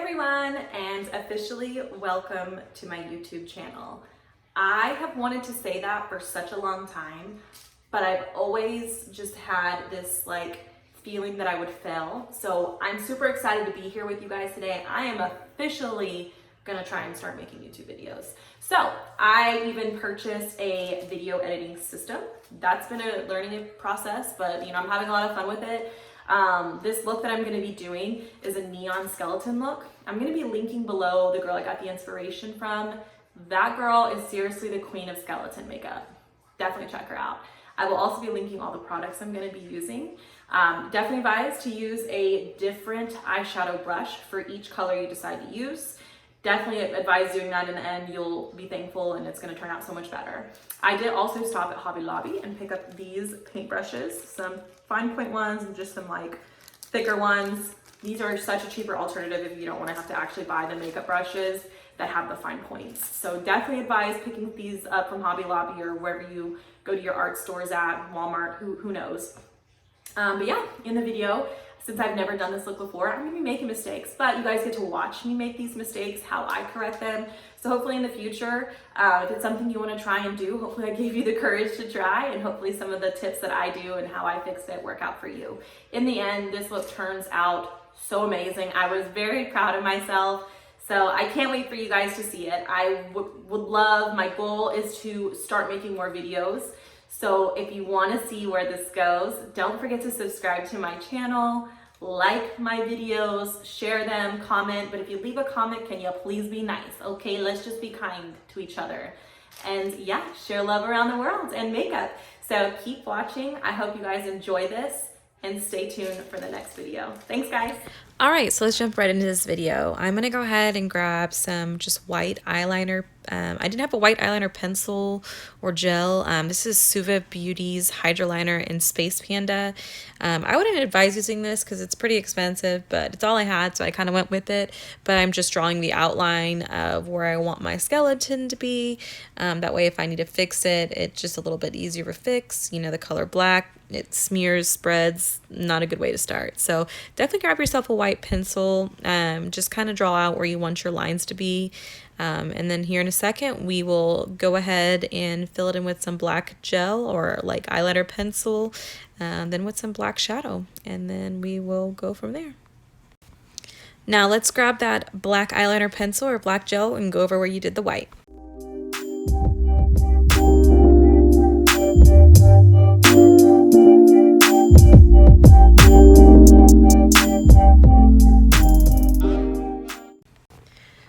everyone, and officially welcome to my YouTube channel. I have wanted to say that for such a long time, but I've always just had this feeling that I would fail. So I'm super excited to be here with you guys today. I am officially gonna try and start making YouTube videos. So I even purchased a video editing system. That's been a learning process, but I'm having a lot of fun with it. This look that I'm going to be doing is a neon skeleton look. I'm going to be linking below the girl I got the inspiration from. That girl is seriously the queen of skeleton makeup. Definitely check her out. I will also be linking all the products I'm going to be using. Definitely advise to use a different eyeshadow brush for each color you decide to use. Definitely advise doing that in the end. You'll be thankful and it's going to turn out so much better. I did also stop at Hobby Lobby and pick up these paintbrushes, some fine point ones and just some thicker ones. These are such a cheaper alternative if you don't want to have to actually buy the makeup brushes that have the fine points. So definitely advise picking these up from Hobby Lobby or wherever you go to your art stores at, Walmart, who knows. But yeah, in the video, since I've never done this look before, I'm gonna be making mistakes, but you guys get to watch me make these mistakes, how I correct them. So hopefully in the future, if it's something you wanna try and do, hopefully I gave you the courage to try, and hopefully some of the tips that I do and how I fixed it work out for you. In the end, this look turns out so amazing. I was very proud of myself. So I can't wait for you guys to see it. I would love, my goal is to start making more videos. So if you want to see where this goes, don't forget to subscribe to my channel, like my videos, share them, comment. But if you leave a comment, can you please be nice? Okay, let's just be kind to each other. And yeah, share love around the world and makeup. So keep watching. I hope you guys enjoy this and stay tuned for the next video. Thanks, guys. All right, so let's jump right into this video. I'm gonna go ahead and grab some just white eyeliner. I didn't have a white eyeliner pencil or gel. This is Suva Beauty's Hydra liner in Space Panda. I wouldn't advise using this because it's pretty expensive, but it's all I had, so I kind of went with it. But I'm just drawing the outline of where I want my skeleton to be. That way, if I need to fix it, it's just a little bit easier to fix. The color black, it smears, spreads, not a good way to start. So definitely grab yourself a white pencil, just kind of draw out where you want your lines to be. And then here in a second, we will go ahead and fill it in with some black gel or eyeliner pencil, then with some black shadow, and then we will go from there. Now let's grab that black eyeliner pencil or black gel and go over where you did the white.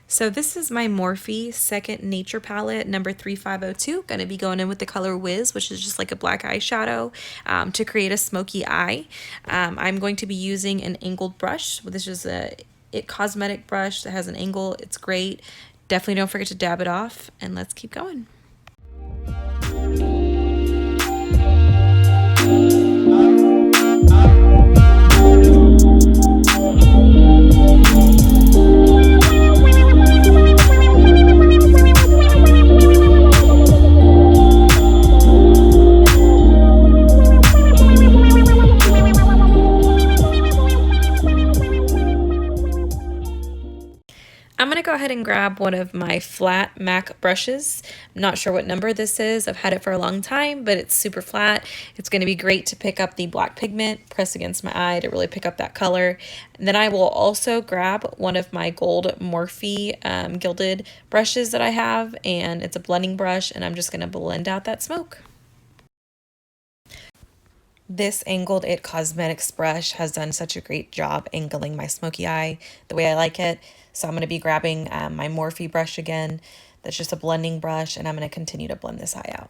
So this is my Morphe Second Nature palette, number 3502. Going to be going in with the color Wiz, which is just like a black eyeshadow, to create a smoky eye. I'm going to be using an angled brush. This is a It Cosmetic brush that has an angle. It's great. Definitely don't forget to dab it off, and let's keep going. I'm going to go ahead and grab one of my flat MAC brushes. I'm not sure what number this is. I've had it for a long time, but it's super flat. It's going to be great to pick up the black pigment, press against my eye to really pick up that color. And then I will also grab one of my gold Morphe gilded brushes that I have, and it's a blending brush, and I'm just going to blend out that smoke. This angled It Cosmetics brush has done such a great job angling my smoky eye the way I like it. So I'm going to be grabbing my Morphe brush again. That's just a blending brush, and I'm going to continue to blend this eye out.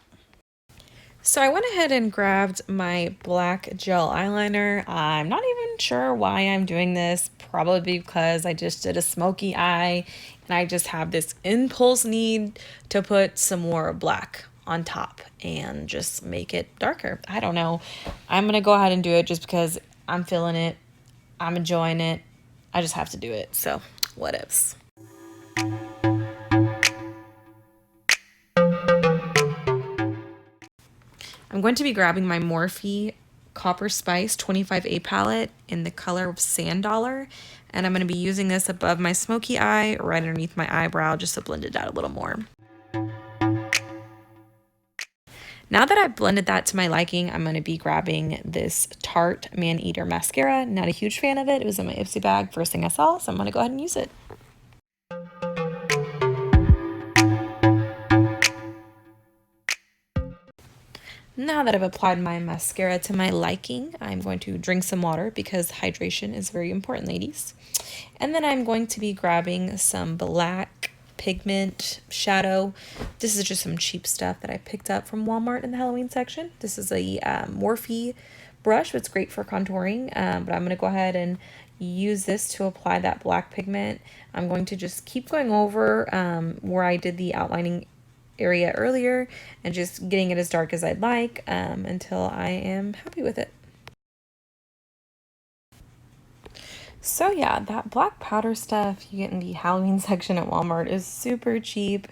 So I went ahead and grabbed my black gel eyeliner. I'm not even sure why I'm doing this. Probably because I just did a smoky eye, and I just have this impulse need to put some more black on top and just make it darker. I don't know. I'm going to go ahead and do it just because I'm feeling it. I'm enjoying it. I just have to do it. So what ifs. I'm going to be grabbing my Morphe Copper Spice 25A palette in the color of Sand Dollar. And I'm going to be using this above my smoky eye, right underneath my eyebrow, just to blend it out a little more. Now that I've blended that to my liking, I'm going to be grabbing this Tarte Man Eater mascara. Not a huge fan of it. It was in my Ipsy bag first thing I saw, so I'm going to go ahead and use it. Now that I've applied my mascara to my liking, I'm going to drink some water because hydration is very important, ladies. And then I'm going to be grabbing some black pigment shadow. This is just some cheap stuff that I picked up from Walmart in the Halloween section. This is a Morphe brush. It's great for contouring, but I'm going to go ahead and use this to apply that black pigment. I'm going to just keep going over where I did the outlining area earlier and just getting it as dark as I'd like until I am happy with it. So yeah, that black powder stuff you get in the Halloween section at Walmart is super cheap.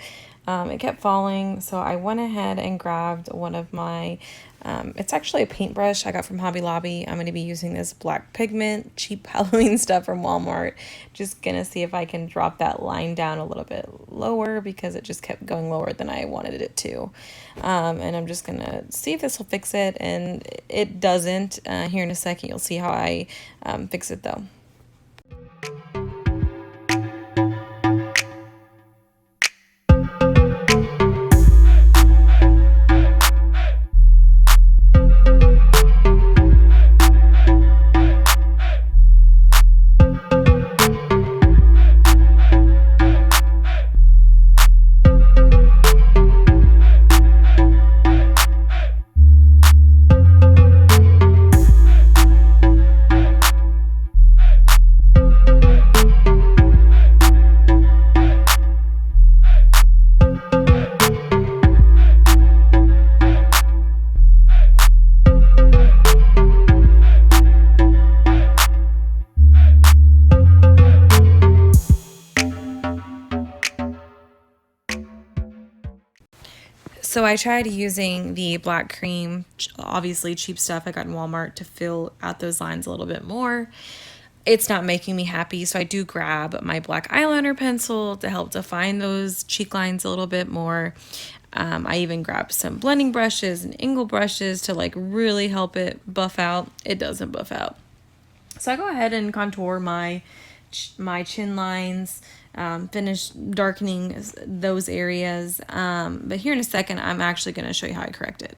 It kept falling, so I went ahead and grabbed one of my, it's actually a paintbrush I got from Hobby Lobby. I'm going to be using this black pigment, cheap Halloween stuff from Walmart. Just going to see if I can drop that line down a little bit lower because it just kept going lower than I wanted it to. And I'm just going to see if this will fix it, and it doesn't. Here in a second, you'll see how I fix it though. So I tried using the black cream, obviously cheap stuff I got in Walmart, to fill out those lines a little bit more. It's not making me happy, so I do grab my black eyeliner pencil to help define those cheek lines a little bit more. I even grabbed some blending brushes and angle brushes to like really help it buff out. It doesn't buff out. So I go ahead and contour my chin lines, finish darkening those areas. But here in a second, I'm actually going to show you how I correct it.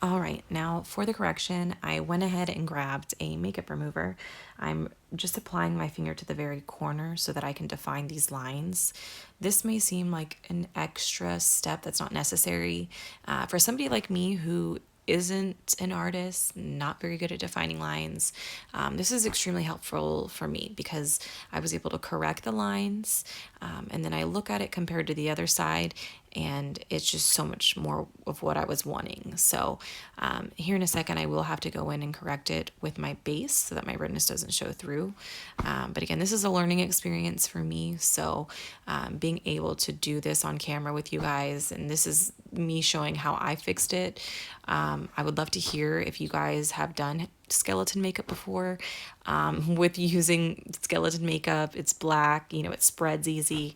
All right, now for the correction, I went ahead and grabbed a makeup remover. I'm just applying my finger to the very corner so that I can define these lines. This may seem like an extra step that's not necessary. For somebody like me who isn't an artist, not very good at defining lines, this is extremely helpful for me because I was able to correct the lines, and then I look at it compared to the other side, and it's just so much more of what I was wanting. So here in a second, I will have to go in and correct it with my base so that my redness doesn't show through. But again, this is a learning experience for me. So being able to do this on camera with you guys, and this is me showing how I fixed it. I would love to hear if you guys have done skeleton makeup before. With using skeleton makeup, it's black, you know, it spreads easy.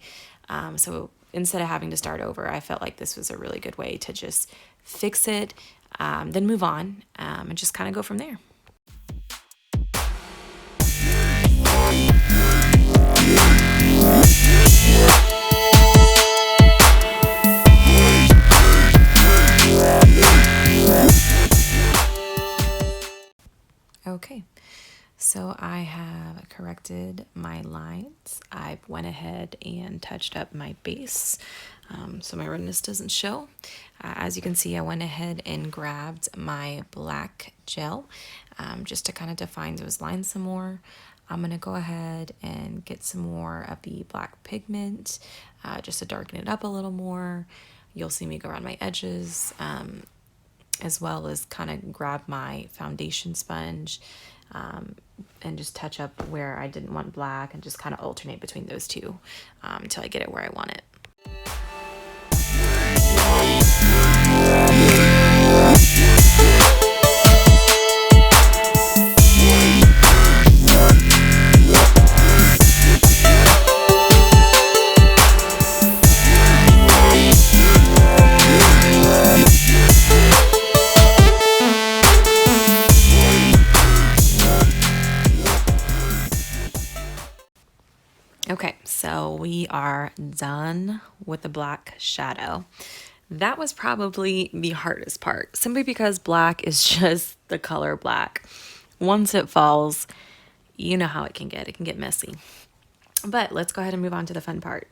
So instead of having to start over, I felt like this was a really good way to just fix it, then move on, and just kind of go from there. Okay, so I have corrected my lines. I went ahead and touched up my base so my redness doesn't show. As you can see, I went ahead and grabbed my black gel just to kind of define those lines some more. I'm going to go ahead and get some more of the black pigment just to darken it up a little more. You'll see me go around my edges, as well as kind of grab my foundation sponge and just touch up where I didn't want black and just kind of alternate between those two until I get it where I want it. Okay, so we are done with the black shadow. That was probably the hardest part, simply because black is just the color black. Once it falls, you know how it can get. It can get messy. But let's go ahead and move on to the fun part.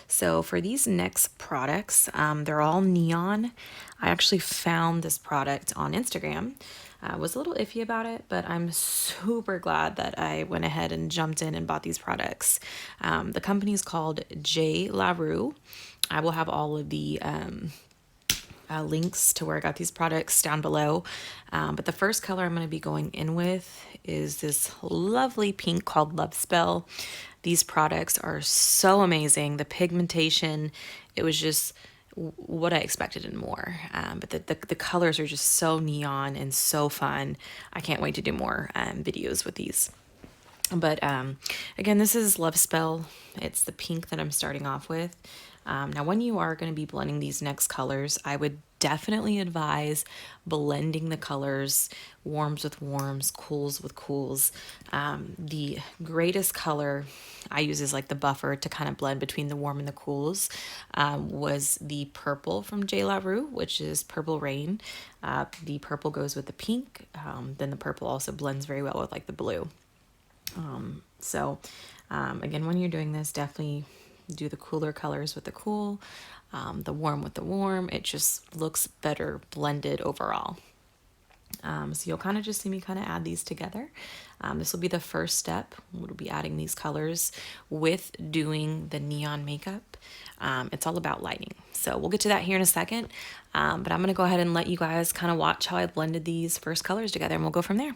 So for these next products, they're all neon. I actually found this product on Instagram. I was a little iffy about it, but I'm super glad that I went ahead and jumped in and bought these products. The company is called J. La Rue. I will have all of the links to where I got these products down below. But the first color I'm going to be going in with is this lovely pink called Love Spell. These products are so amazing. The pigmentation, it was just what I expected and more. But the colors are just so neon and so fun. I can't wait to do more videos with these. But again, this is Love Spell. It's the pink that I'm starting off with. Now, when you are going to be blending these next colors, I would definitely advise blending the colors, warms with warms, cools with cools. The greatest color I use is like the buffer to kind of blend between the warm and the cools, was the purple from J. La Rue, which is Purple Rain. The purple goes with the pink. Then the purple also blends very well with like the blue. Again, when you're doing this, definitely do the cooler colors with the cool, the warm with the warm. It just looks better blended overall. So you'll kind of just see me kind of add these together. This will be the first step. We'll be adding these colors with doing the neon makeup. It's all about lighting. So we'll get to that here in a second. But I'm going to go ahead and let you guys kind of watch how I blended these first colors together, and we'll go from there.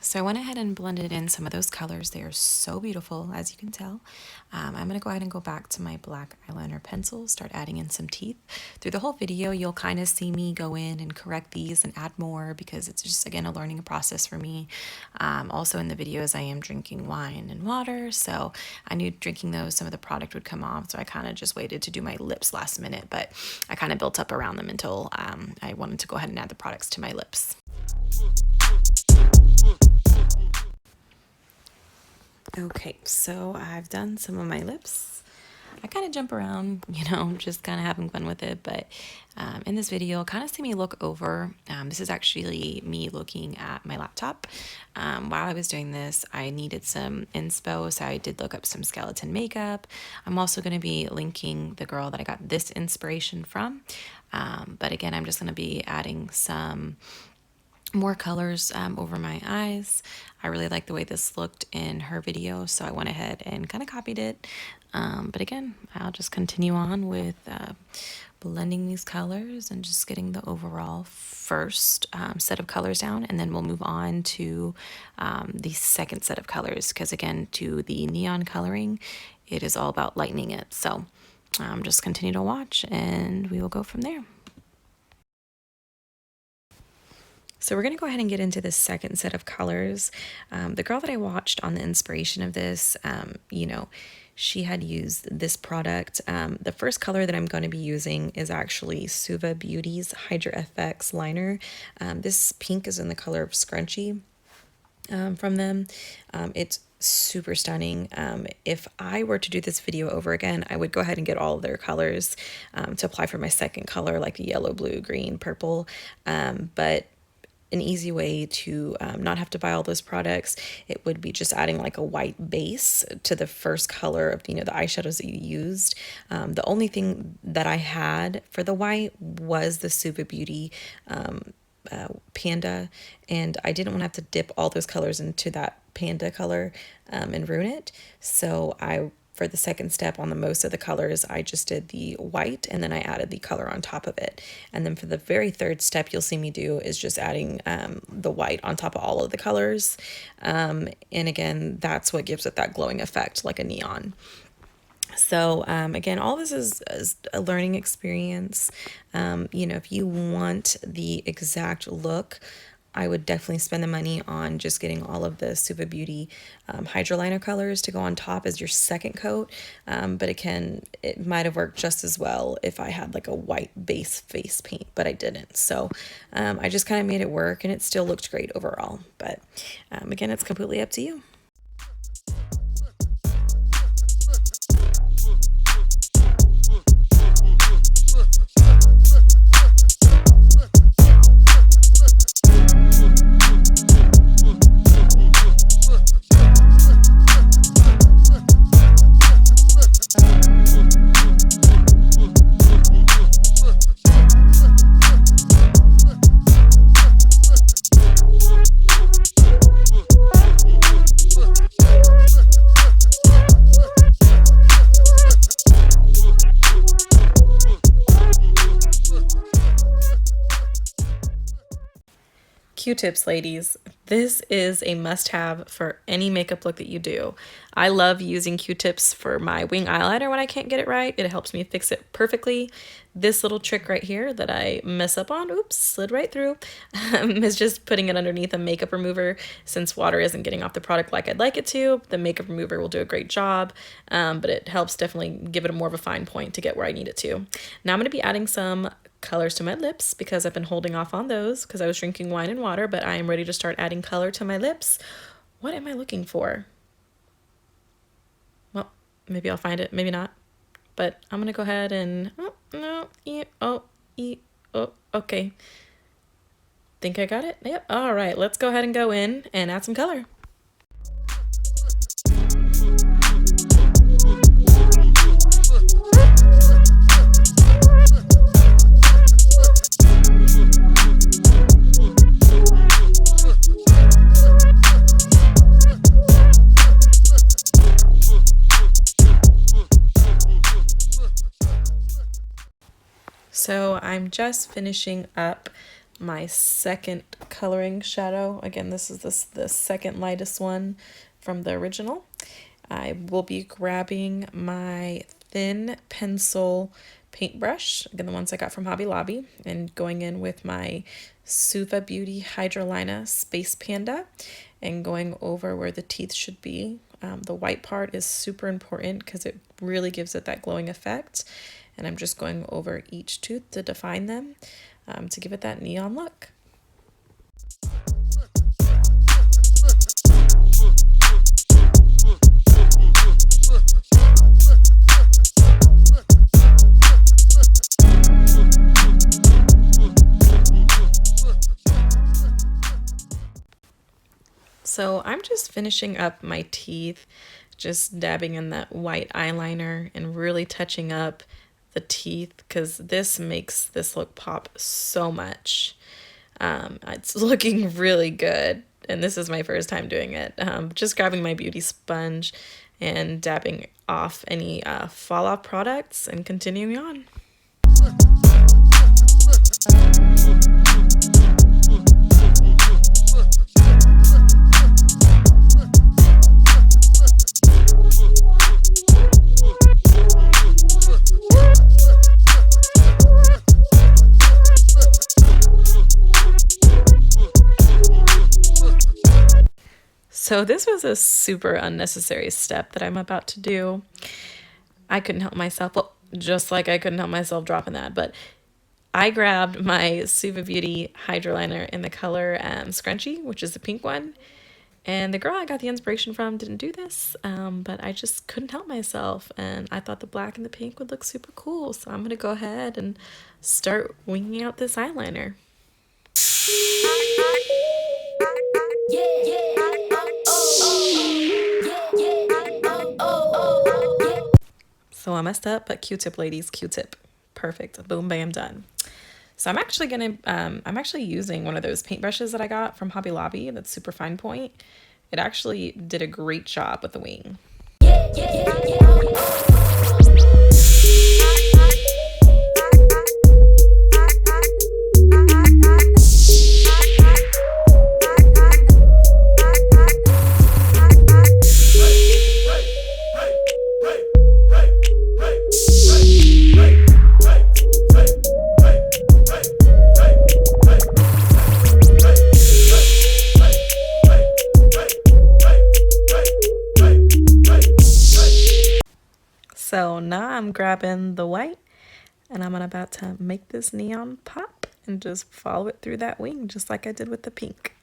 So I went ahead and blended in some of those colors. They are so beautiful, as you can tell. I'm going to go ahead and go back to my black eyeliner pencil, start adding in some teeth. Through the whole video, you'll kind of see me go in and correct these and add more because it's just, again, a learning process for me. Also in the videos, I am drinking wine and water, so I knew drinking those, some of the product would come off, so I kind of just waited to do my lips last minute, but I kind of built up around them until I wanted to go ahead and add the products to my lips. Okay, so I've done some of my lips. I kind of jump around, you know, just kind of having fun with it, but in this video, kind of see me look over. This is actually me looking at my laptop. While I was doing this, I needed some inspo, so I did look up some skeleton makeup. I'm also going to be linking the girl that I got this inspiration from, but again, I'm just going to be adding some more colors over my eyes. I really like the way this looked in her video, so I went ahead and kind of copied it. But again, I'll just continue on with blending these colors and just getting the overall first set of colors down, and then we'll move on to the second set of colors, because again, to the neon coloring, it is all about lightening it. So just continue to watch and we will go from there. So we're going to go ahead and get into this second set of colors. The girl that I watched on the inspiration of this, you know, she had used this product. The first color that I'm going to be using is actually Suva Beauty's Hydra FX liner. This pink is in the color of Scrunchie from them. It's super stunning. If I were to do this video over again, I would go ahead and get all of their colors to apply for my second color, like the yellow, blue, green, purple. But an easy way to not have to buy all those products, it would be just adding like a white base to the first color of, you know, the eyeshadows that you used. The only thing that I had for the white was the Suva Beauty Panda, and I didn't want to have to dip all those colors into that Panda color and ruin it. So for the second step on the most of the colors, I just did the white and then I added the color on top of it. And then for the very third step you'll see me do is just adding the white on top of all of the colors. And again, that's what gives it that glowing effect like a neon. So again, all this is a learning experience. You know, if you want the exact look, I would definitely spend the money on just getting all of the Suva Beauty Hydra liner colors to go on top as your second coat. But it might have worked just as well if I had like a white base face paint, but I didn't. So I just kind of made it work and it still looked great overall. But again, it's completely up to you. Q-tips, ladies. This is a must-have for any makeup look that you do. I love using Q-tips for my wing eyeliner when I can't get it right. It helps me fix it perfectly. This little trick right here that I mess up on, oops, slid right through, is just putting it underneath a makeup remover. Since water isn't getting off the product like I'd like it to, the makeup remover will do a great job, but it helps definitely give it a more of a fine point to get where I need it to. Now I'm going to be adding some colors to my lips because I've been holding off on those because I was drinking wine and water, but I am ready to start adding color to my lips. What am I looking for? Well, maybe I'll find it, maybe not. But I'm gonna go ahead and, oh, no, okay. Think I got it? Yep, all right, let's go ahead and go in and add some color. So I'm just finishing up my second coloring shadow. Again, this is the second lightest one from the original. I will be grabbing my thin pencil paintbrush, again the ones I got from Hobby Lobby, and going in with my Suva Beauty Hydra Liner Space Panda and going over where the teeth should be. The white part is super important because it really gives it that glowing effect. And I'm just going over each tooth to define them to give it that neon look. So I'm just finishing up my teeth, just dabbing in that white eyeliner and really touching up the teeth because this makes this look pop so much. It's looking really good, and this is my first time doing it. Just grabbing my beauty sponge and dabbing off any fall off products and continuing on. So this was a super unnecessary step that I'm about to do. I couldn't help myself, well, just like I couldn't help myself dropping that, but I grabbed my Suva Beauty Hydra liner in the color Scrunchie, which is the pink one. And the girl I got the inspiration from didn't do this, but I just couldn't help myself. And I thought the black and the pink would look super cool. So I'm going to go ahead and start winging out this eyeliner. So I messed up, but Q-tip, ladies, Q-tip. Perfect. Boom, bam, done. So I'm actually I'm actually using one of those paintbrushes that I got from Hobby Lobby. That's super fine point. It actually did a great job with the wing. So now I'm grabbing the white and I'm about to make this neon pop and just follow it through that wing just like I did with the pink.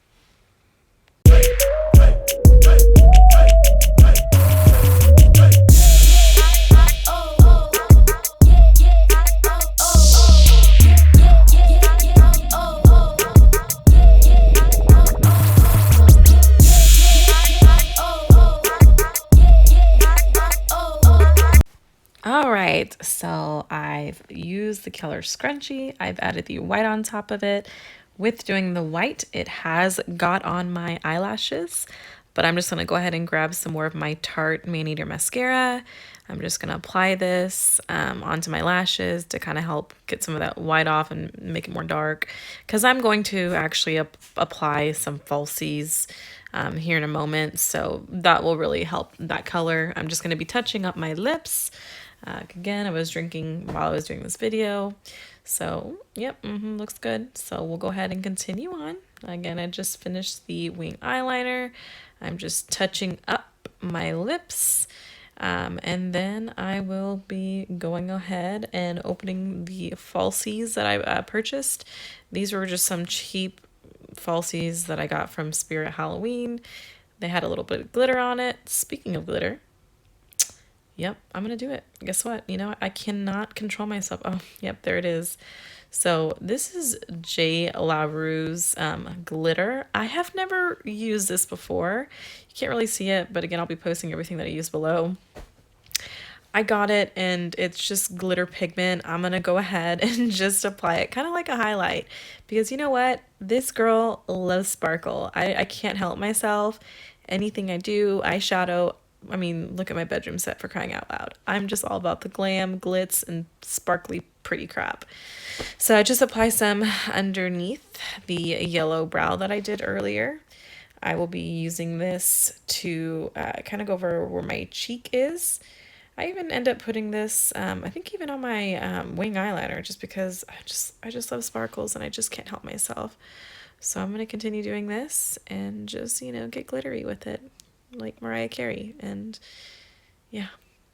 Alright, so I've used the color Scrunchie. I've added the white on top of it. With doing the white, it has got on my eyelashes, but I'm just going to go ahead and grab some more of my Tarte Maneater mascara. I'm just going to apply this onto my lashes to kind of help get some of that white off and make it more dark, because I'm going to actually apply some falsies here in a moment, so that will really help that color. I'm just going to be touching up my lips. Again, I was drinking while I was doing this video, so yep, looks good. So we'll go ahead and continue on. Again, I just finished the wing eyeliner. I'm just touching up my lips, and then I will be going ahead and opening the falsies that I purchased. These were just some cheap falsies that I got from Spirit Halloween. They had a little bit of glitter on it. Speaking of glitter, yep, I'm gonna do it. Guess what? You know, I cannot control myself. Oh, yep, there it is. So this is J. La Rue's glitter. I have never used this before. You can't really see it, but again, I'll be posting everything that I use below. I got it, and it's just glitter pigment. I'm gonna go ahead and just apply it kind of like a highlight, because you know what? This girl loves sparkle. I can't help myself. Anything I do, eyeshadow, I mean, look at my bedroom set, for crying out loud. I'm just all about the glam, glitz, and sparkly pretty crap. So I just apply some underneath the yellow brow that I did earlier. I will be using this to kind of go over where my cheek is. I even end up putting this, I think even on my wing eyeliner, just because I just love sparkles and I just can't help myself. So I'm going to continue doing this and just, you know, get glittery with it, like Mariah Carey. And yeah,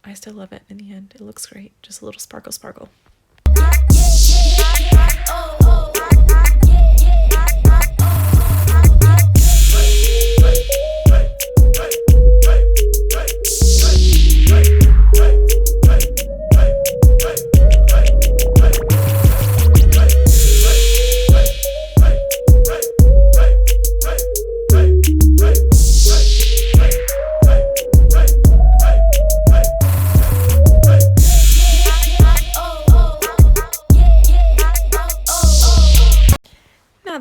I still love it in the end. It looks great. Just a little sparkle sparkle.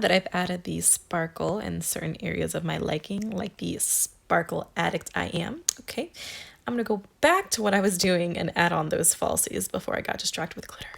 that I've added the sparkle in certain areas of my liking, like the sparkle addict I am, okay, I'm gonna go back to what I was doing and add on those falsies before I got distracted with glitter.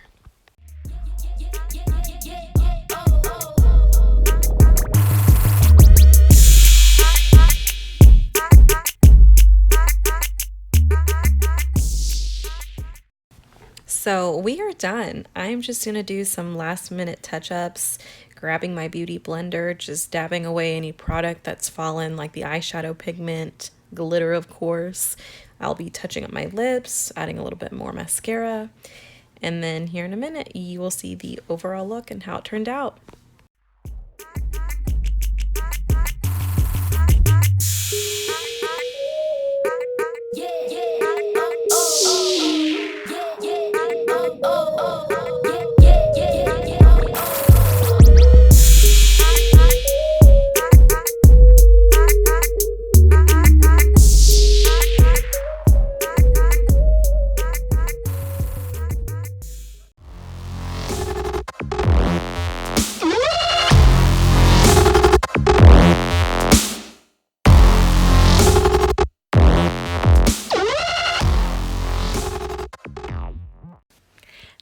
So we are done. I'm just gonna do some last minute touch-ups, grabbing my beauty blender, just dabbing away any product that's fallen, like the eyeshadow pigment, glitter of course. I'll be touching up my lips, adding a little bit more mascara, and then here in a minute you will see the overall look and how it turned out.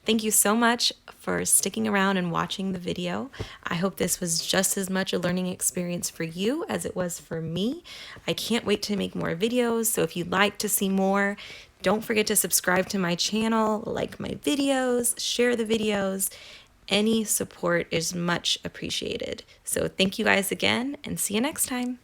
Thank you so much for sticking around and watching the video. I hope this was just as much a learning experience for you as it was for me. I can't wait to make more videos, so if you'd like to see more, don't forget to subscribe to my channel, like my videos, share the videos. Any support is much appreciated. So thank you guys again, and see you next time.